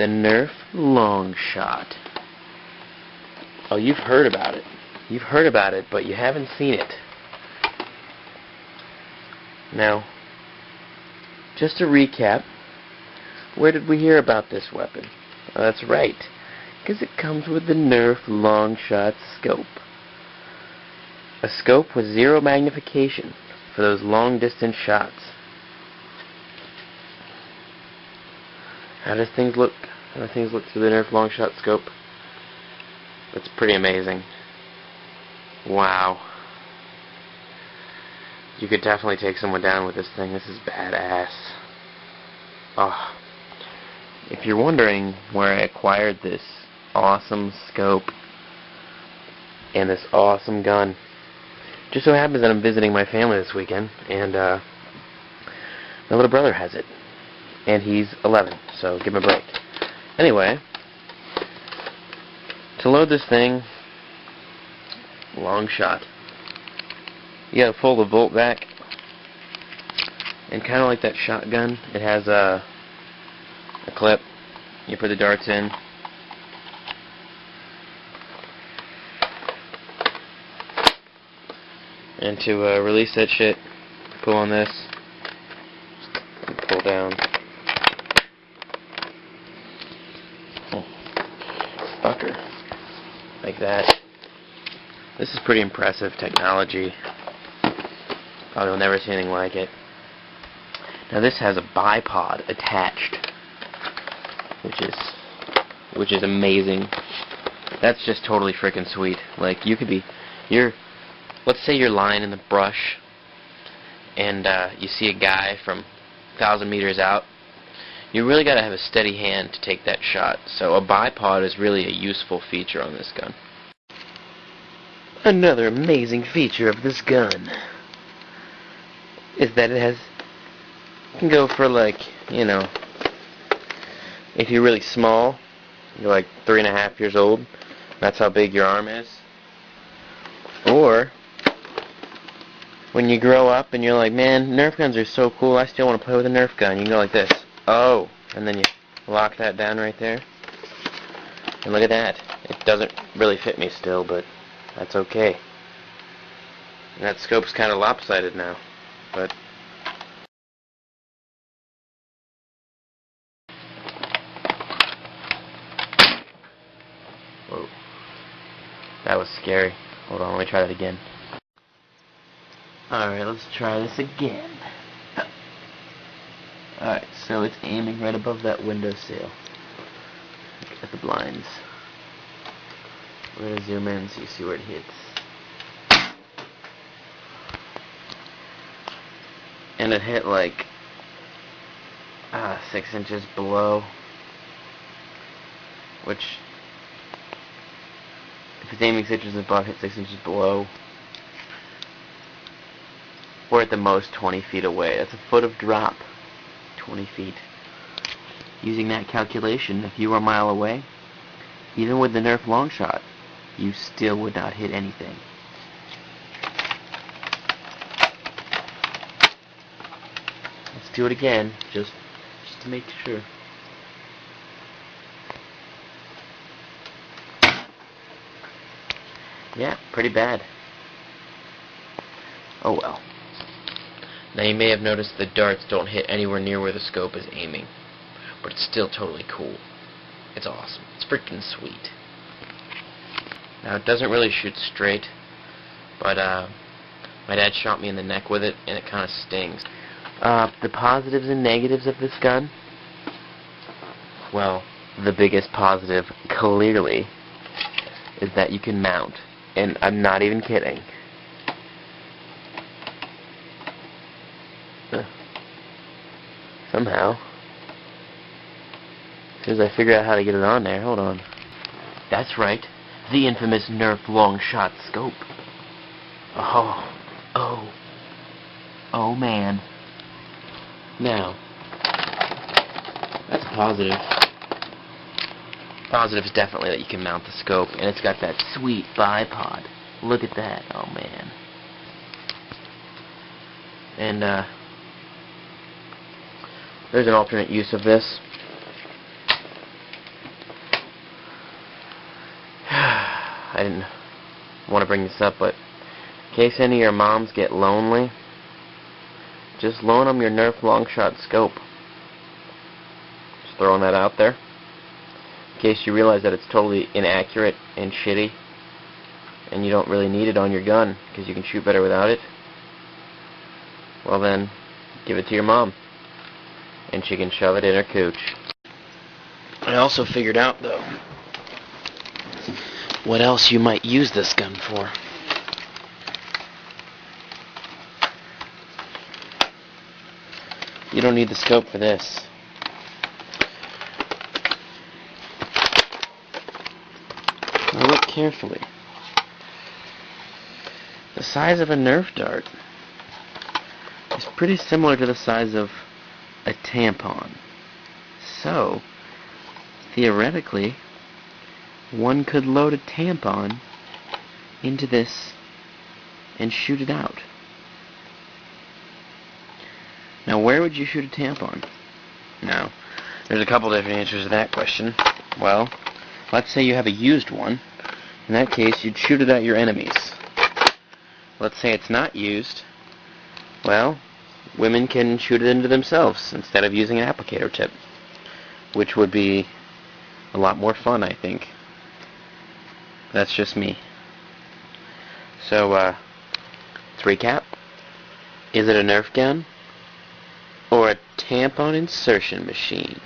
the Nerf Longshot. Oh, you've heard about it. You've heard about it, but you haven't seen it. Now, just to recap, where did we hear about this weapon? Oh, that's right, because it comes with the Nerf Longshot scope. A scope with zero magnification for those long-distance shots. How do things look through the Nerf Longshot scope? It's pretty amazing. Wow. You could definitely take someone down with this thing. This is badass. Oh. If you're wondering where I acquired this awesome scope and this awesome gun, just so happens that I'm visiting my family this weekend, and my little brother has it. And he's 11, so give him a break. Anyway, to load this thing, Longshot, you gotta pull the bolt back, and kind of like that shotgun, it has a clip. You put the darts in, and to release that shit, pull on this, and pull down. Fucker. Like that. This is pretty impressive technology. Probably will never see anything like it. Now this has a bipod attached, which is amazing. That's just totally freaking sweet. Like, you could be, let's say you're lying in the brush and you see a guy from 1,000 meters out. You really got to have a steady hand to take that shot. So a bipod is really a useful feature on this gun. Another amazing feature of this gun is that it can go for, like, you know, if you're really small, you're like 3.5 years old, that's how big your arm is. Or when you grow up and you're like, man, Nerf guns are so cool, I still want to play with a Nerf gun. You can go like this. Oh, and then you lock that down right there. And look at that. It doesn't really fit me still, but that's okay. And that scope's kind of lopsided now, but whoa. That was scary. Hold on, let me try that again. Alright, let's try this again. Alright, so it's aiming right above that windowsill. Look at the blinds. We're going to zoom in so you see where it hits. And it hit like 6 inches below, which, if it's aiming 6 inches above, hit 6 inches below. We're at the most 20 feet away. That's a foot of drop. 20 feet. Using that calculation, if you were a mile away, even with the Nerf Longshot, you still would not hit anything. Let's do it again, just to make sure. Yeah, pretty bad. Oh well. Now you may have noticed the darts don't hit anywhere near where the scope is aiming, but it's still totally cool. It's awesome. It's freaking sweet. Now it doesn't really shoot straight, but my dad shot me in the neck with it, and it kind of stings. The positives and negatives of this gun? Well, the biggest positive, clearly, is that you can mount, and I'm not even kidding. Somehow. As soon as I figure out how to get it on there, hold on. That's right, the infamous Nerf Longshot scope. Oh man. Now, that's positive. Positive is definitely that you can mount the scope, and it's got that sweet bipod. Look at that, oh man. And there's an alternate use of this. I didn't want to bring this up, but in case any of your moms get lonely, just loan them your Nerf Longshot scope. Just throwing that out there. In case you realize that it's totally inaccurate and shitty, and you don't really need it on your gun because you can shoot better without it, well then, give it to your mom, and she can shove it in her cooch. I also figured out, though, what else you might use this gun for. You don't need the scope for this. Now look carefully. The size of a Nerf dart is pretty similar to the size of a tampon. So, theoretically, one could load a tampon into this and shoot it out. Now, where would you shoot a tampon? Now, there's a couple different answers to that question. Well, let's say you have a used one. In that case, you'd shoot it at your enemies. Let's say it's not used. Well, women can shoot it into themselves instead of using an applicator tip, which would be a lot more fun, I think. That's just me. So, to recap, is it a Nerf gun or a tampon insertion machine?